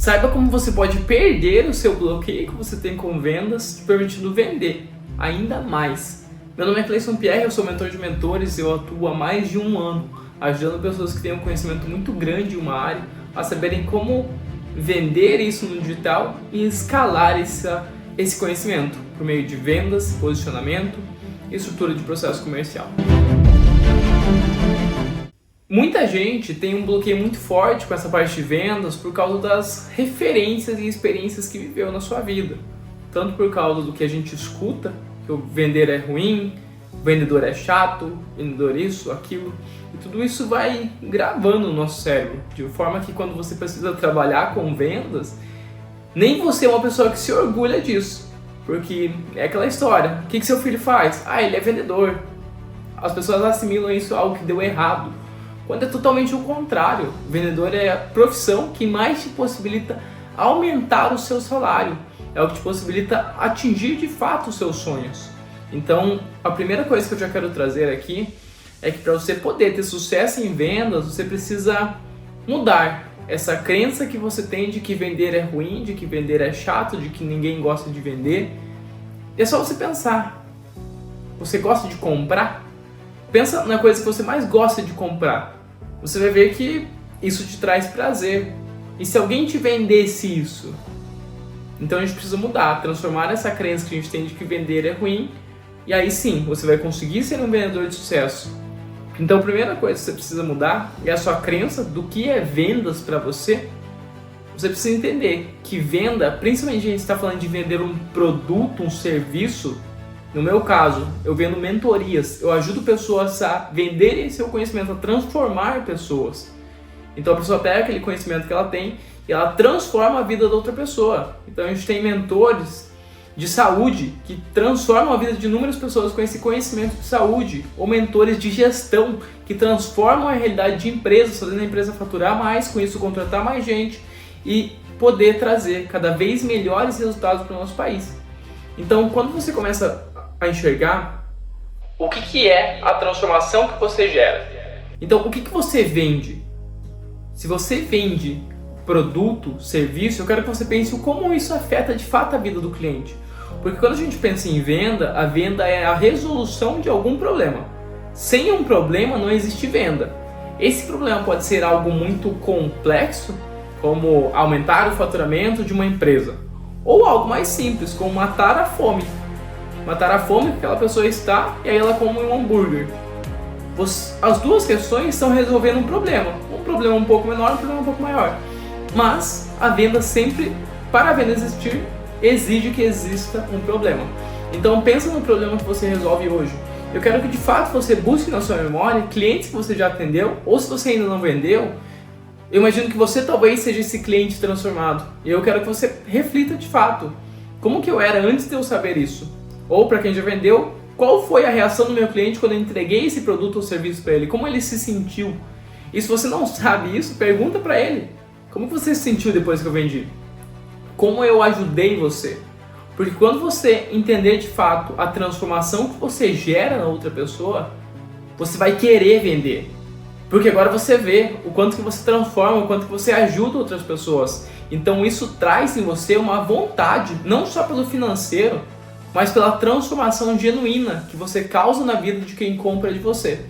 Saiba como você pode perder o seu bloqueio que você tem com vendas, te permitindo vender ainda mais. Meu nome é Cleison Pierre, eu sou mentor de mentores e eu atuo há mais de um ano ajudando pessoas que têm um conhecimento muito grande em uma área a saberem como vender isso no digital e escalar esse conhecimento por meio de vendas, posicionamento e estrutura de processo comercial. Muita gente tem um bloqueio muito forte com essa parte de vendas por causa das referências e experiências que viveu na sua vida. Tanto por causa do que a gente escuta, que o vender é ruim, o vendedor é chato, vendedor isso, aquilo. E tudo isso vai gravando no nosso cérebro, de forma que quando você precisa trabalhar com vendas, nem você é uma pessoa que se orgulha disso. Porque é aquela história, o que seu filho faz? Ah, ele é vendedor. As pessoas assimilam isso a algo que deu errado. Quando é totalmente o contrário. O vendedor é a profissão que mais te possibilita aumentar o seu salário. É o que te possibilita atingir de fato os seus sonhos. Então, a primeira coisa que eu já quero trazer aqui é que para você poder ter sucesso em vendas, você precisa mudar essa crença que você tem de que vender é ruim, de que vender é chato, de que ninguém gosta de vender. E é só você pensar. Você gosta de comprar? Pensa na coisa que você mais gosta de comprar. Você vai ver que isso te traz prazer. E se alguém te vendesse isso? Então a gente precisa mudar, transformar essa crença que a gente tem de que vender é ruim. E aí sim, você vai conseguir ser um vendedor de sucesso. Então a primeira coisa que você precisa mudar é a sua crença do que é vendas para você. Você precisa entender que venda, principalmente a gente está falando de vender um produto, um serviço. No meu caso, eu vendo mentorias, eu ajudo pessoas a venderem seu conhecimento, a transformar pessoas. Então a pessoa pega aquele conhecimento que ela tem e ela transforma a vida da outra pessoa. Então a gente tem mentores de saúde que transformam a vida de inúmeras pessoas com esse conhecimento de saúde, ou mentores de gestão que transformam a realidade de empresas, fazendo a empresa faturar mais, com isso contratar mais gente e poder trazer cada vez melhores resultados para o nosso país. Então quando você começa a enxergar o que é a transformação que você gera. Então, o que você vende? Se você vende produto, serviço, eu quero que você pense como isso afeta de fato a vida do cliente. Porque quando a gente pensa em venda, a venda é a resolução de algum problema. Sem um problema não existe venda. Esse problema pode ser algo muito complexo, como aumentar o faturamento de uma empresa, ou algo mais simples, como matar a fome. Matar a fome que aquela pessoa está e aí ela come um hambúrguer. As duas questões estão resolvendo um problema um pouco menor, um problema um pouco maior. Mas a venda sempre, para a venda existir, exige que exista um problema. Então pensa no problema que você resolve hoje. Eu quero que de fato você busque na sua memória clientes que você já atendeu, ou se você ainda não vendeu, eu imagino que você talvez seja esse cliente transformado. E eu quero que você reflita de fato, como que eu era antes de eu saber isso? Ou para quem já vendeu, qual foi a reação do meu cliente quando eu entreguei esse produto ou serviço para ele? Como ele se sentiu? E se você não sabe isso, pergunta para ele. Como você se sentiu depois que eu vendi? Como eu ajudei você? Porque quando você entender de fato a transformação que você gera na outra pessoa, você vai querer vender. Porque agora você vê o quanto que você transforma, o quanto que você ajuda outras pessoas. Então isso traz em você uma vontade, não só pelo financeiro, mas pela transformação genuína que você causa na vida de quem compra de você.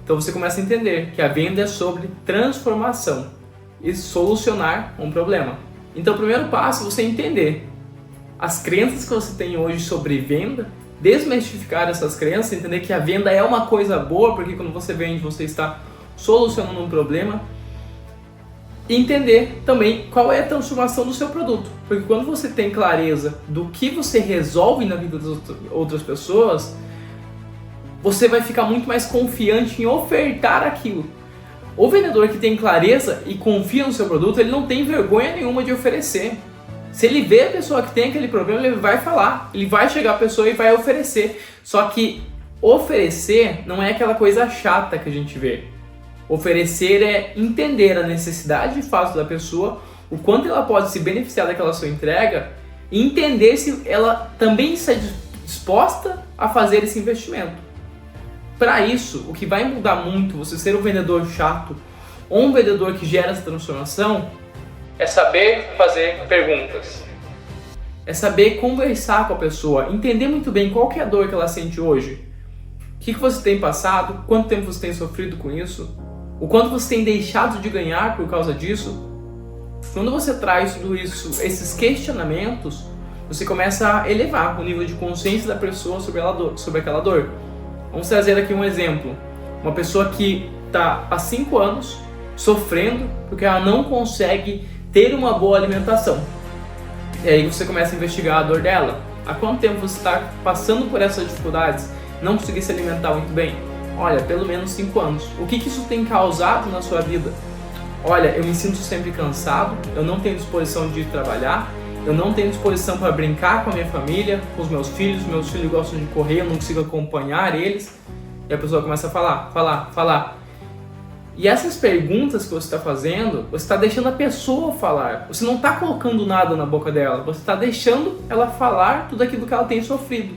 Então você começa a entender que a venda é sobre transformação e solucionar um problema. Então o primeiro passo é você entender as crenças que você tem hoje sobre venda, desmistificar essas crenças, entender que a venda é uma coisa boa, porque quando você vende você está solucionando um problema. E entender também qual é a transformação do seu produto. Porque quando você tem clareza do que você resolve na vida das outras pessoas, você vai ficar muito mais confiante em ofertar aquilo. O vendedor que tem clareza e confia no seu produto, ele não tem vergonha nenhuma de oferecer. Se ele vê a pessoa que tem aquele problema, ele vai falar. Ele vai chegar à pessoa e vai oferecer. Só que oferecer não é aquela coisa chata que a gente vê. Oferecer é entender a necessidade de fato da pessoa, o quanto ela pode se beneficiar daquela sua entrega e entender se ela também está disposta a fazer esse investimento. Para isso, o que vai mudar muito você ser um vendedor chato ou um vendedor que gera essa transformação é saber fazer perguntas. É saber conversar com a pessoa, entender muito bem qual que é a dor que ela sente hoje. O que você tem passado, quanto tempo você tem sofrido com isso, o quanto você tem deixado de ganhar por causa disso. Quando você traz tudo isso, esses questionamentos, você começa a elevar o nível de consciência da pessoa sobre aquela dor. Vamos trazer aqui um exemplo. Uma pessoa que está há 5 anos sofrendo porque ela não consegue ter uma boa alimentação. E aí você começa a investigar a dor dela. Há quanto tempo você está passando por essas dificuldades? Não conseguir se alimentar muito bem? Olha, pelo menos 5 anos. O que isso tem causado na sua vida? Olha, eu me sinto sempre cansado, eu não tenho disposição de ir trabalhar, eu não tenho disposição para brincar com a minha família, com os meus filhos gostam de correr, eu não consigo acompanhar eles. E a pessoa começa a falar. E essas perguntas que você está fazendo, você está deixando a pessoa falar. Você não está colocando nada na boca dela, você está deixando ela falar tudo aquilo que ela tem sofrido.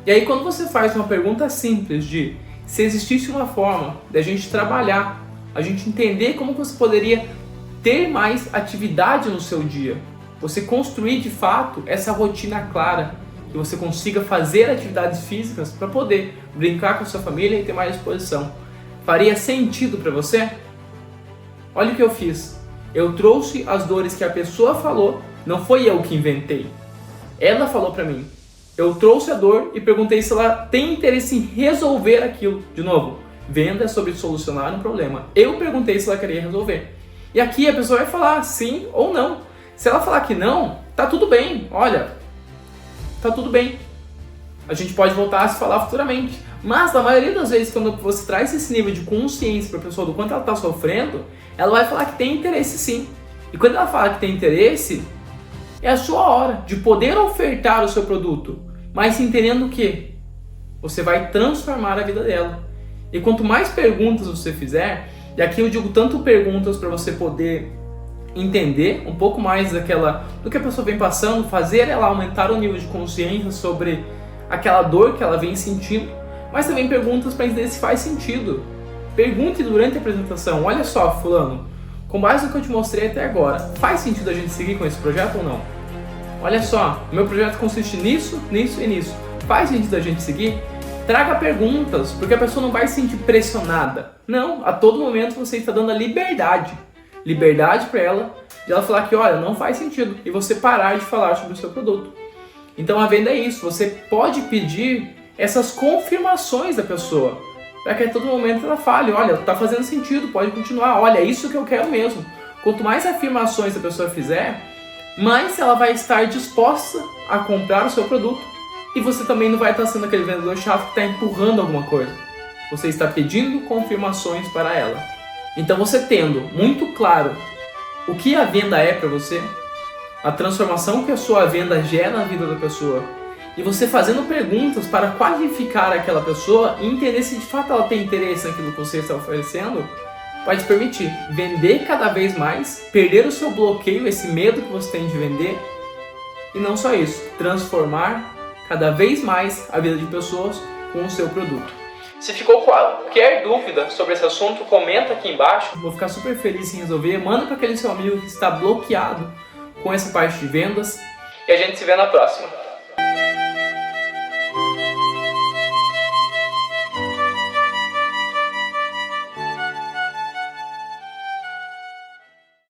E aí quando você faz uma pergunta simples de se existisse uma forma de a gente trabalhar, a gente entender como você poderia ter mais atividade no seu dia, você construir de fato essa rotina clara, que você consiga fazer atividades físicas para poder brincar com a sua família e ter mais disposição. Faria sentido para você? Olha o que eu fiz. Eu trouxe as dores que a pessoa falou, não foi eu que inventei. Ela falou para mim. Eu trouxe a dor e perguntei se ela tem interesse em resolver aquilo. De novo, venda é sobre solucionar um problema. Eu perguntei se ela queria resolver. E aqui a pessoa vai falar sim ou não. Se ela falar que não, tá tudo bem. Olha, tá tudo bem. A gente pode voltar a se falar futuramente. Mas na maioria das vezes, quando você traz esse nível de consciência para a pessoa do quanto ela está sofrendo, ela vai falar que tem interesse sim. E quando ela fala que tem interesse, é a sua hora de poder ofertar o seu produto, mas entendendo que você vai transformar a vida dela. E quanto mais perguntas você fizer, e aqui eu digo tanto perguntas para você poder entender um pouco mais do que a pessoa vem passando, fazer ela aumentar o nível de consciência sobre aquela dor que ela vem sentindo, mas também perguntas para entender se faz sentido. Pergunte durante a apresentação: olha só, fulano, com base no que eu te mostrei até agora, faz sentido a gente seguir com esse projeto ou não? Olha só, o meu projeto consiste nisso, nisso e nisso. Faz sentido a gente seguir? Traga perguntas, porque a pessoa não vai se sentir pressionada. Não, a todo momento você está dando a liberdade para ela, de ela falar que, olha, não faz sentido, e você parar de falar sobre o seu produto. Então a venda é isso, você pode pedir essas confirmações da pessoa, para que a todo momento ela fale: olha, está fazendo sentido, pode continuar, olha, é isso que eu quero mesmo. Quanto mais afirmações a pessoa fizer, mais ela vai estar disposta a comprar o seu produto, e você também não vai estar sendo aquele vendedor chato que está empurrando alguma coisa. Você está pedindo confirmações para ela. Então você tendo muito claro o que a venda é para você, a transformação que a sua venda gera na vida da pessoa, e você fazendo perguntas para qualificar aquela pessoa e entender se de fato ela tem interesse naquilo que você está oferecendo, vai te permitir vender cada vez mais, perder o seu bloqueio, esse medo que você tem de vender, e não só isso, transformar cada vez mais a vida de pessoas com o seu produto. Se ficou com qualquer dúvida sobre esse assunto, comenta aqui embaixo. Vou ficar super feliz em resolver. Manda para aquele seu amigo que está bloqueado com essa parte de vendas. E a gente se vê na próxima.